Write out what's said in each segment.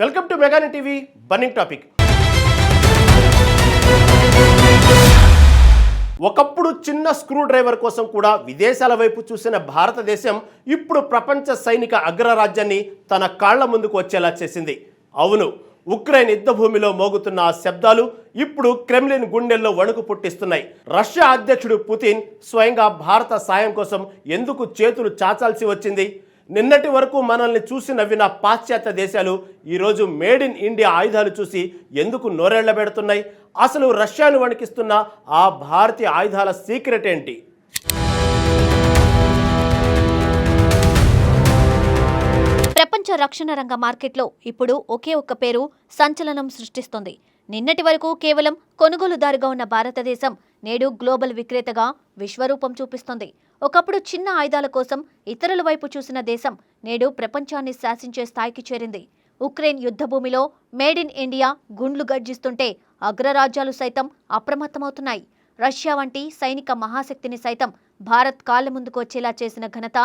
Welcome to మెగాని TV burning topic. ఒకప్పుడు చిన్న స్క్రూ డ్రైవర్ కోసం కూడా విదేశాల వైపు చూసిన భారతదేశం ఇప్పుడు ప్రపంచ సైనిక అగ్రరాజ్యాన్ని తన కాళ్ల ముందుకు వచ్చేలా చేసింది. అవును, ఉక్రెయిన్ యుద్ధ భూమిలో మోగుతున్న ఆ శబ్దాలు ఇప్పుడు క్రెమ్లిన్ గుండెల్లో వణుకు పుట్టిస్తున్నాయి. రష్యా అధ్యక్షుడు పుతిన్ స్వయంగా భారత సాయం కోసం ఎందుకు చేతులు చాచాల్సి వచ్చింది? నిన్నటి వరకు మనల్ని చూసి నవ్విన పాశ్చాత్య దేశాలు ఈరోజు మేడ్ ఇన్ ఇండియా ఆయుధాలు చూసి ఎందుకు నోరెళ్ల పెడుతున్నాయి? అసలు రష్యాను వణికిస్తున్న ఆ భారతీయ ఆయుధాల సీక్రెట్ ఏంటి? ప్రపంచ రక్షణ రంగ మార్కెట్లో ఇప్పుడు ఒకే ఒక్క పేరు సంచలనం సృష్టిస్తోంది. నిన్నటి వరకు కేవలం కొనుగోలుదారుగా ఉన్న భారతదేశం నేడు గ్లోబల్ విక్రేతగా విశ్వరూపం చూపిస్తోంది. ఒకప్పుడు చిన్న ఆయుధాల కోసం ఇతరుల వైపు చూసిన దేశం నేడు ప్రపంచాన్ని శాసించే స్థాయికి చేరింది. ఉక్రెయిన్ యుద్ధభూమిలో మేడ్ ఇన్ ఇండియా గుండ్లు గర్జిస్తుంటే అగ్రరాజ్యాలు సైతం అప్రమత్తమవుతున్నాయి. రష్యా వంటి సైనిక మహాశక్తిని సైతం భారత్ కాళ్ల ముందుకు వచ్చేలా చేసిన ఘనత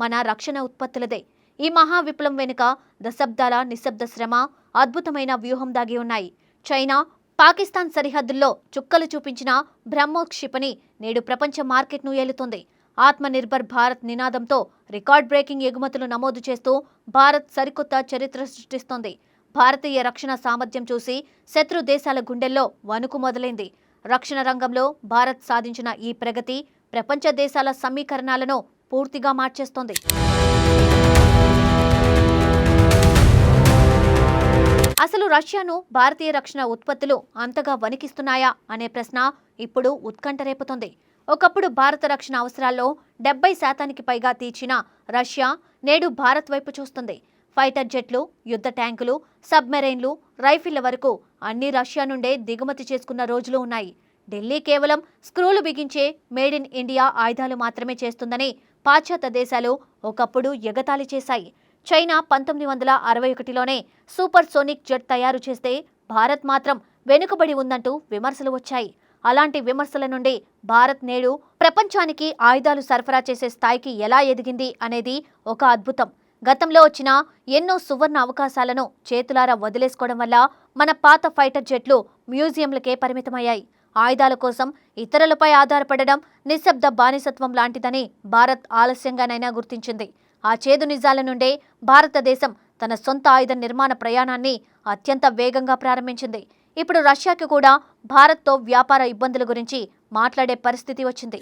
మన రక్షణ ఉత్పత్తులదే. ఈ మహా విప్లవం వెనుక దశాబ్దాల నిశ్శబ్ద శ్రమ, అద్భుతమైన వ్యూహం దాగి ఉన్నాయి. చైనా, పాకిస్తాన్ సరిహద్దుల్లో చుక్కలు చూపించిన బ్రహ్మోస్ క్షిపణి నేడు ప్రపంచ మార్కెట్ను ఏలుతోంది. ఆత్మనిర్భర్ భారత్ నినాదంతో రికార్డ్ బ్రేకింగ్ ఎగుమతులు నమోదు చేస్తూ భారత్ సరికొత్త చరిత్ర సృష్టిస్తోంది. భారతీయ రక్షణ సామర్థ్యం చూసి శత్రు దేశాల గుండెల్లో వణుకు మొదలైంది. రక్షణ రంగంలో భారత్ సాధించిన ఈ ప్రగతి ప్రపంచ దేశాల సమీకరణాలను పూర్తిగా మార్చేస్తోంది. అసలు రష్యాను భారతీయ రక్షణ ఉత్పత్తులు అంతగా వణికిస్తున్నాయా అనే ప్రశ్న ఇప్పుడు ఉత్కంఠ రేపుతోంది. ఒకప్పుడు భారత రక్షణ అవసరాల్లో 70% పైగా తీర్చిన రష్యా నేడు భారత్ వైపు చూస్తుంది. ఫైటర్ జెట్లు, యుద్ధ ట్యాంకులు, సబ్మెరైన్లు, రైఫిళ్ల వరకు అన్ని రష్యా నుండే దిగుమతి చేసుకున్న రోజులు ఉన్నాయి. ఢిల్లీ కేవలం స్క్రూలు బిగించే మేడ్ ఇన్ ఇండియా ఆయుధాలు మాత్రమే చేస్తుందని పాశ్చాత్య దేశాలు ఒకప్పుడు ఎగతాళి చేశాయి. చైనా 1961లోనే సూపర్ సోనిక్ జెట్ తయారు చేస్తే భారత్ మాత్రం వెనుకబడి ఉందంటూ విమర్శలు వచ్చాయి. అలాంటి విమర్శల నుండి భారత్ నేడు ప్రపంచానికి ఆయుధాలు సరఫరా చేసే స్థాయికి ఎలా ఎదిగింది అనేది ఒక అద్భుతం. గతంలో వచ్చిన ఎన్నో సువర్ణ అవకాశాలను చేతులారా వదిలేసుకోవడం వల్ల మన పాత ఫైటర్ జెట్లు మ్యూజియంలకే పరిమితమయ్యాయి. ఆయుధాల కోసం ఇతరులపై ఆధారపడడం నిశ్శబ్ద బానిసత్వం లాంటిదని భారత్ ఆలస్యంగానైనా గుర్తించింది. ఆ చేదు నిజాల నుండే భారతదేశం తన సొంత ఆయుధ నిర్మాణ ప్రయాణాన్ని అత్యంత వేగంగా ప్రారంభించింది. ఇప్పుడు రష్యాకి కూడా భారత్తో వ్యాపార ఇబ్బందుల గురించి మాట్లాడే పరిస్థితి వచ్చింది.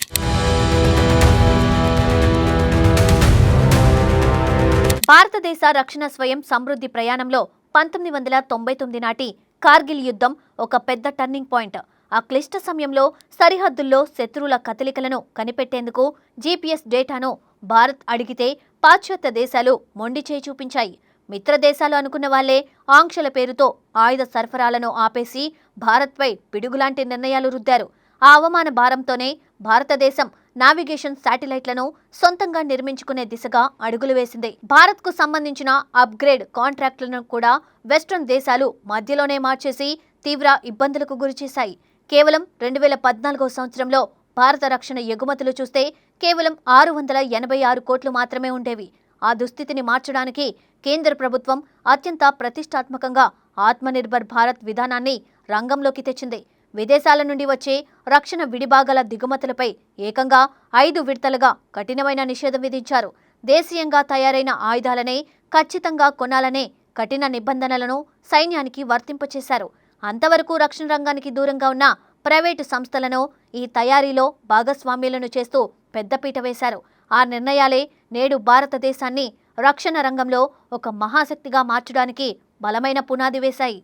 భారతదేశ రక్షణ స్వయం సమృద్ధి ప్రయాణంలో 1999 నాటి కార్గిల్ యుద్ధం ఒక పెద్ద టర్నింగ్ పాయింట్. ఆ క్లిష్ట సమయంలో సరిహద్దుల్లో శత్రువుల కదలికలను కనిపెట్టేందుకు జీపీఎస్ డేటాను భారత్ అడిగితే పాశ్చాత్య దేశాలు మొండి చేయి చూపించాయి. మిత్రదేశాలు అనుకున్న వాళ్లే ఆంక్షల పేరుతో ఆయుధ సరఫరాలను ఆపేసి భారత్పై పిడుగులాంటి నిర్ణయాలు రుద్దారు. ఆ అవమాన భారంతోనే భారతదేశం నావిగేషన్ శాటిలైట్లను సొంతంగా నిర్మించుకునే దిశగా అడుగులు వేసింది. భారత్కు సంబంధించిన అప్గ్రేడ్ కాంట్రాక్టులను కూడా వెస్ట్రన్ దేశాలు మధ్యలోనే మార్చేసి తీవ్ర ఇబ్బందులకు గురిచేశాయి. కేవలం 2014 సంవత్సరంలో భారత రక్షణ ఎగుమతులు చూస్తే కేవలం 686 కోట్లు మాత్రమే ఉండేవి. ఆ దుస్థితిని మార్చడానికి కేంద్ర ప్రభుత్వం అత్యంత ప్రతిష్టాత్మకంగా ఆత్మనిర్భర్ భారత్ విధానాన్ని రంగంలోకి తెచ్చింది. విదేశాల నుండి వచ్చే రక్షణ విడిభాగాల దిగుమతులపై ఏకంగా 5 విడతలుగా కఠినమైన నిషేధం విధించారు. దేశీయంగా తయారైన ఆయుధాలనే ఖచ్చితంగా కొనాలనే కఠిన నిబంధనలను సైన్యానికి వర్తింపచేశారు. అంతవరకు రక్షణ రంగానికి దూరంగా ఉన్న ప్రైవేటు సంస్థలను ఈ తయారీలో భాగస్వామ్యులను చేస్తూ పెద్దపీట వేశారు. ఆ నిర్ణయాలే నేడు భారతదేశాన్ని రక్షణ రంగంలో ఒక మహాశక్తిగా మార్చడానికి బలమైన పునాది వేశాయి.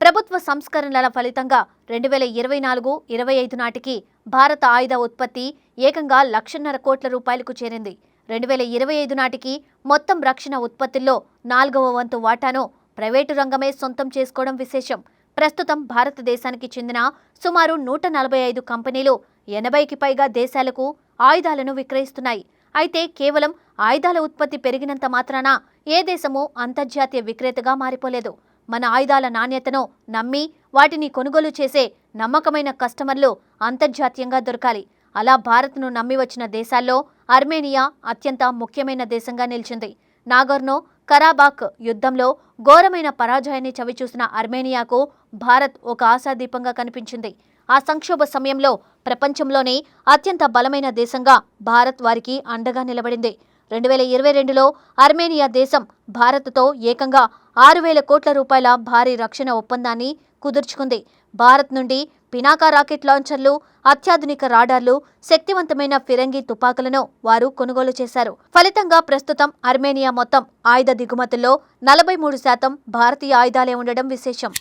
ప్రభుత్వ సంస్కరణల ఫలితంగా 2024-25 నాటికి భారత ఆయుధ ఉత్పత్తి ఏకంగా 1,50,000 కోట్ల రూపాయలకు చేరింది. 2025 నాటికి మొత్తం రక్షణ ఉత్పత్తుల్లో 4వ వంతు వాటాను ప్రైవేటు రంగమే సొంతం చేసుకోవడం విశేషం. ప్రస్తుతం భారతదేశానికి చెందిన సుమారు 145 కంపెనీలు 80కి పైగా దేశాలకు ఆయుధాలను విక్రయిస్తున్నాయి. అయితే కేవలం ఆయుధాల ఉత్పత్తి పెరిగినంత మాత్రాన ఏ దేశమూ అంతర్జాతీయ విక్రేతగా మారిపోలేదు. మన ఆయుధాల నాణ్యతను నమ్మి వాటిని కొనుగోలు చేసే నమ్మకమైన కస్టమర్లు అంతర్జాతీయంగా దొరకాలి. అలా భారత్ను నమ్మి వచ్చిన దేశాల్లో అర్మేనియా అత్యంత ముఖ్యమైన దేశంగా నిలిచింది. నాగోర్నో కరాబాక్ యుద్ధంలో ఘోరమైన పరాజయాన్ని చవిచూసిన అర్మేనియాకు భారత్ ఒక ఆశాదీపంగా కనిపించింది. ఆ సంక్షోభ సమయంలో ప్రపంచంలోనే అత్యంత బలమైన దేశంగా భారత్ వారికి అండగా నిలబడింది. 2022లో అర్మేనియా దేశం భారత్తో ఏకంగా 6,000 కోట్ల రూపాయల భారీ రక్షణ ఒప్పందాన్ని కుదుర్చుకుంది. భారత్ నుండి పినాకా రాకెట్ లాంచర్లు, అత్యాధునిక రాడార్లు, శక్తివంతమైన ఫిరంగి తుపాకులను వారు కొనుగోలు చేశారు. ఫలితంగా ప్రస్తుతం అర్మేనియా మొత్తం ఆయుధ దిగుమతుల్లో 43% భారతీయ ఆయుధాలే ఉండడం విశేషం.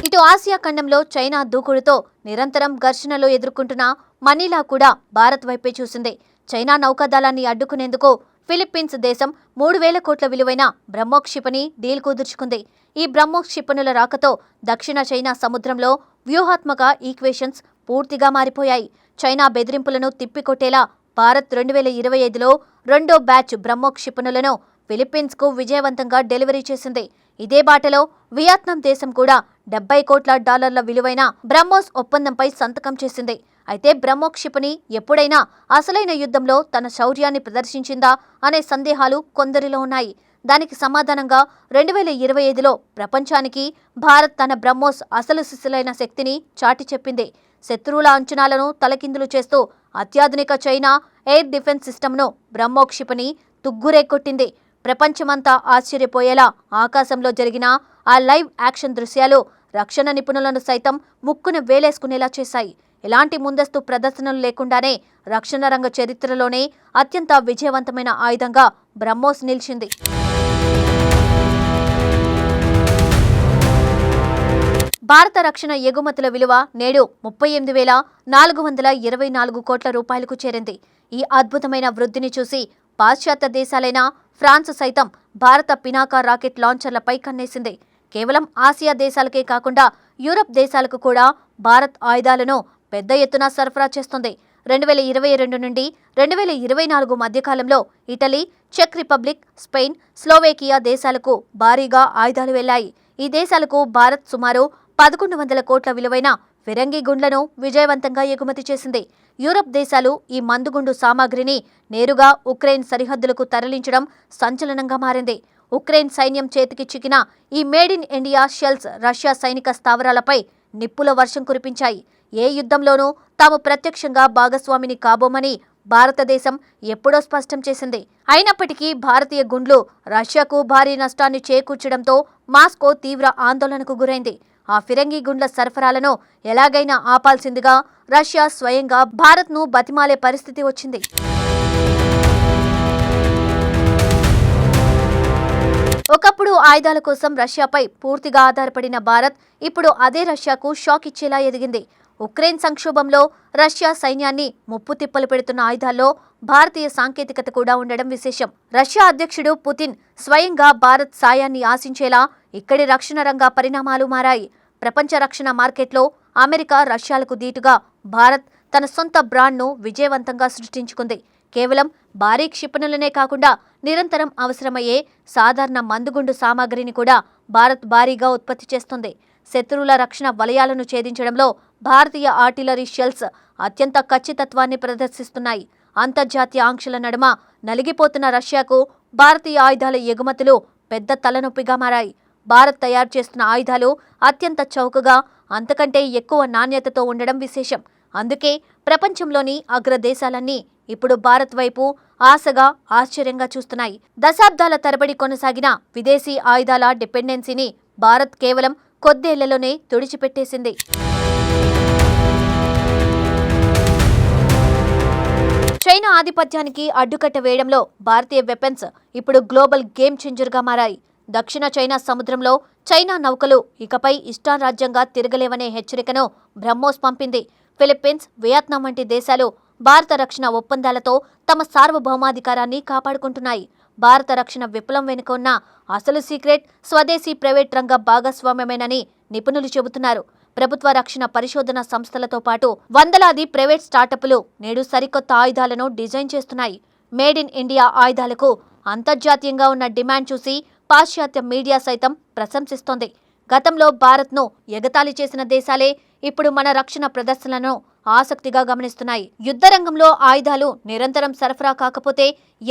ఇటు ఆసియా ఖండంలో చైనా దూకుడుతో నిరంతరం ఘర్షణలు ఎదుర్కొంటున్న మనీలా కూడా భారత్ వైపే చూసింది. చైనా నౌకాదళాన్ని అడ్డుకునేందుకు ఫిలిప్పీన్స్ దేశం 3,000 కోట్ల విలువైన బ్రహ్మోస్ క్షిపణి డీల్ కుదుర్చుకుంది. ఈ బ్రహ్మోస్ క్షిపణుల రాకతో దక్షిణ చైనా సముద్రంలో వ్యూహాత్మక ఈక్వేషన్స్ పూర్తిగా మారిపోయాయి. చైనా బెదిరింపులను తిప్పికొట్టేలా భారత్ 2025లో రెండో బ్యాచ్ బ్రహ్మోస్ క్షిపణులను ఫిలిప్పీన్స్కు విజయవంతంగా డెలివరీ చేసింది. ఇదే బాటలో వియత్నాం దేశం కూడా $70 కోట్ల విలువైన బ్రహ్మోస్ ఒప్పందంపై సంతకం చేసింది. అయితే బ్రహ్మోస్ క్షిపణి ఎప్పుడైనా అసలైన యుద్ధంలో తన శౌర్యాన్ని ప్రదర్శించిందా అనే సందేహాలు కొందరిలో ఉన్నాయి. దానికి సమాధానంగా 2025లో ప్రపంచానికి భారత్ తన బ్రహ్మోస్ అసలు సిసలైన శక్తిని చాటి చెప్పింది. శత్రువుల అంచనాలను తలకిందులు చేస్తూ అత్యాధునిక చైనా ఎయిర్ డిఫెన్స్ సిస్టమ్ను బ్రహ్మోస్ క్షిపణి తుగ్గురేకొట్టింది. ప్రపంచమంతా ఆశ్చర్యపోయేలా ఆకాశంలో జరిగిన ఆ లైవ్ యాక్షన్ దృశ్యాలు రక్షణ నిపుణులను సైతం ముక్కున వేలేసుకునేలా చేశాయి. ఎలాంటి ముందస్తు ప్రదర్శనలు లేకుండానే రక్షణ రంగ చరిత్రలోనే అత్యంత విజయవంతమైన ఆయుధంగా బ్రహ్మోస్ నిలిచింది. భారత రక్షణ ఎగుమతుల విలువ నేడు 38,424 కోట్ల రూపాయలకు చేరింది. ఈ అద్భుతమైన వృద్ధిని చూసి పాశ్చాత్య దేశాలైన ఫ్రాన్స్ సైతం భారత పినాకా రాకెట్ లాంచర్లపై కన్నేసింది. కేవలం ఆసియా దేశాలకే కాకుండా యూరప్ దేశాలకు కూడా భారత్ ఆయుధాలను పెద్ద ఎత్తున సరఫరా చేస్తుంది. 2022 నుండి 2024 మధ్యకాలంలో ఇటలీ, చెక్ రిపబ్లిక్, స్పెయిన్, స్లోవేకియా దేశాలకు భారీగా ఆయుధాలు వెళ్లాయి. ఈ దేశాలకు భారత్ సుమారు 1,100 కోట్ల విలువైన ఫిరంగి గుండ్లను విజయవంతంగా ఎగుమతి చేసింది. యూరప్ దేశాలు ఈ మందుగుండు సామాగ్రిని నేరుగా ఉక్రెయిన్ సరిహద్దులకు తరలించడం సంచలనంగా మారింది. ఉక్రెయిన్ సైన్యం చేతికి చిక్కిన ఈ made in India shells Russia సైనిక స్థావరాలపై నిప్పుల వర్షం కురిపించాయి. ఏ యుద్ధంలోనూ తాము ప్రత్యక్షంగా భాగస్వామిని కాబోమని భారతదేశం ఎప్పుడో స్పష్టం చేసింది. అయినప్పటికీ భారతీయ గుండ్లు రష్యాకు భారీ నష్టాన్ని చేకూర్చడంతో మాస్కో తీవ్ర ఆందోళనకు గురైంది. ఆ ఫిరంగి గుండ్ల సరఫరాలను ఎలాగైనా ఆపాల్సిందిగా రష్యా స్వయంగా భారత్ను బతిమాలే పరిస్థితి వచ్చింది. ఒకప్పుడు ఆయుధాల కోసం రష్యాపై పూర్తిగా ఆధారపడిన భారత్ ఇప్పుడు అదే రష్యాకు షాక్ ఇచ్చేలా ఎదిగింది. ఉక్రెయిన్ సంక్షోభంలో రష్యా సైన్యాన్ని ముప్పు తిప్పలు పెడుతున్న ఆయుధాల్లో భారతీయ సాంకేతికత కూడా ఉండడం విశేషం. రష్యా అధ్యక్షుడు పుతిన్ స్వయంగా భారత్ సాయాన్ని ఆశించేలా ఇక్కడి రక్షణ రంగ పరిణామాలు మారాయి. ప్రపంచ రక్షణ మార్కెట్లో అమెరికా, రష్యాలకు దీటుగా భారత్ తన సొంత బ్రాండ్ను విజయవంతంగా సృష్టించుకుంది. కేవలం భారీ క్షిపణులనే కాకుండా నిరంతరం అవసరమయ్యే సాధారణ మందుగుండు సామాగ్రిని కూడా భారత్ భారీగా ఉత్పత్తి చేస్తుంది. శత్రువుల రక్షణ వలయాలను ఛేదించడంలో భారతీయ ఆర్టిలరీ షెల్స్ అత్యంత ఖచ్చితత్వాన్ని ప్రదర్శిస్తున్నాయి. అంతర్జాతీయ ఆంక్షల నడుమ నలిగిపోతున్న రష్యాకు భారతీయ ఆయుధాల ఎగుమతులు పెద్ద తలనొప్పిగా మారాయి. భారత్ తయారు చేస్తున్న ఆయుధాలు అత్యంత చౌకగా, అంతకంటే ఎక్కువ నాణ్యతతో ఉండడం విశేషం. అందుకే ప్రపంచంలోని అగ్రదేశాలన్నీ ఇప్పుడు భారత్ వైపు ఆశగా, ఆశ్చర్యంగా చూస్తున్నాయి. దశాబ్దాల తరబడి కొనసాగిన విదేశీ ఆయుధాల డిపెండెన్సీని భారత్ కేవలం కొద్దేళ్లలోనే తుడిచిపెట్టేసింది. చైనా ఆధిపత్యానికి అడ్డుకట్ట వేయడంలో భారతీయ వెపన్స్ ఇప్పుడు గ్లోబల్ గేమ్ చేంజర్గా మారాయి. దక్షిణ చైనా సముద్రంలో చైనా నౌకలు ఇకపై ఇష్టారాజ్యంగా తిరగలేవనే హెచ్చరికను బ్రహ్మోస్ పంపింది. ఫిలిప్పీన్స్, వియత్నాం వంటి దేశాలు భారత రక్షణ ఒప్పందాలతో తమ సార్వభౌమాధికారాన్ని కాపాడుకుంటున్నాయి. భారత రక్షణ విప్లవం వెనుక ఉన్న అసలు సీక్రెట్ స్వదేశీ ప్రైవేట్ రంగ భాగస్వామ్యమేనని నిపుణులు చెబుతున్నారు. ప్రభుత్వ రక్షణ పరిశోధన సంస్థలతో పాటు వందలాది ప్రైవేట్ స్టార్టప్లు నేడు సరికొత్త ఆయుధాలను డిజైన్ చేస్తున్నాయి. మేడ్ ఇన్ ఇండియా ఆయుధాలకు అంతర్జాతీయంగా ఉన్న డిమాండ్ చూసి పాశ్చాత్య మీడియా సైతం ప్రశంసిస్తోంది. గతంలో భారత్ను ఎగతాళి చేసిన దేశాలే ఇప్పుడు మన రక్షణ ప్రదర్శనలను ఆసక్తిగా గమనిస్తున్నాయి. యుద్ధ రంగంలో ఆయుధాలు నిరంతరం సరఫరా కాకపోతే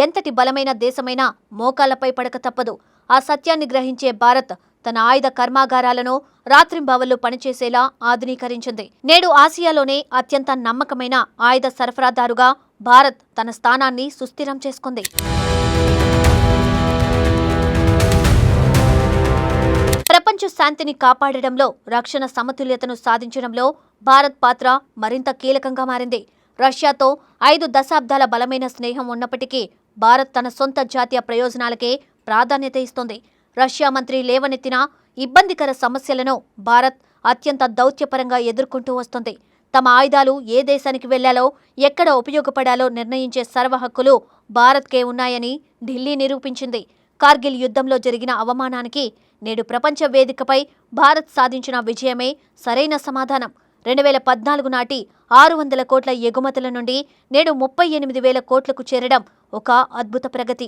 ఎంతటి బలమైన దేశమైనా మోకాళ్లపై పడక తప్పదు. ఆ సత్యాన్ని గ్రహించే భారత్ తన ఆయుధ కర్మాగారాలను రాత్రింబవళ్లు పనిచేసేలా ఆధునీకరించింది. నేడు ఆసియాలోనే అత్యంత నమ్మకమైన ఆయుధ సరఫరాదారుగా భారత్ తన స్థానాన్ని సుస్థిరం చేసుకుంది. ప్రపంచ శాంతిని కాపాడడంలో, రక్షణ సమతుల్యతను సాధించడంలో భారత్ పాత్ర మరింత కీలకంగా మారింది. రష్యాతో 5 దశాబ్దాల బలమైన స్నేహం ఉన్నప్పటికీ భారత్ తన సొంత జాతీయ ప్రయోజనాలకే ప్రాధాన్యత ఇస్తోంది. రష్యా మంత్రి లేవనెత్తిన ఇబ్బందికర సమస్యలను భారత్ అత్యంత దౌత్యపరంగా ఎదుర్కొంటూ వస్తోంది. తమ ఆయుధాలు ఏ దేశానికి వెళ్లాలో, ఎక్కడ ఉపయోగపడాలో నిర్ణయించే సర్వ హక్కులు భారత్కే ఉన్నాయని ఢిల్లీ నిరూపించింది. కార్గిల్ యుద్ధంలో జరిగిన అవమానానికి నేడు ప్రపంచ వేదికపై భారత్ సాధించిన విజయమే సరైన సమాధానం. 2014 నాటి 600 కోట్ల ఎగుమతుల నుండి నేడు 38,000 కోట్లకు చేరడం ఒక అద్భుత ప్రగతి.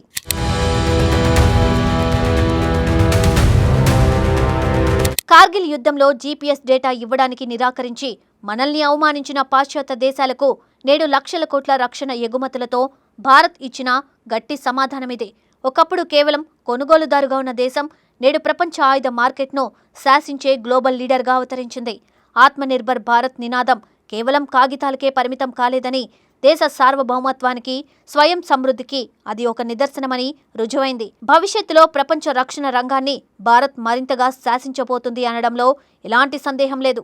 కార్గిల్ యుద్ధంలో జీపీఎస్ డేటా ఇవ్వడానికి నిరాకరించి మనల్ని అవమానించిన పాశ్చాత్య దేశాలకు నేడు లక్షల కోట్ల రక్షణ ఎగుమతులతో భారత్ ఇచ్చిన గట్టి సమాధానమిదే. ఒకప్పుడు కేవలం కొనుగోలుదారుగా ఉన్న దేశం నేడు ప్రపంచ ఆయుధ మార్కెట్ను శాసించే గ్లోబల్ లీడర్గా అవతరించింది. ఆత్మనిర్భర్ భారత్ నినాదం కేవలం కాగితాలకే పరిమితం కాలేదని, దేశ సార్వభౌమత్వానికి, స్వయం సమృద్ధికి అది ఒక నిదర్శనమని రుజువైంది. భవిష్యత్తులో ప్రపంచ రక్షణ రంగాన్ని భారత్ మరింతగా శాసించబోతుంది అనడంలో ఎలాంటి సందేహం లేదు.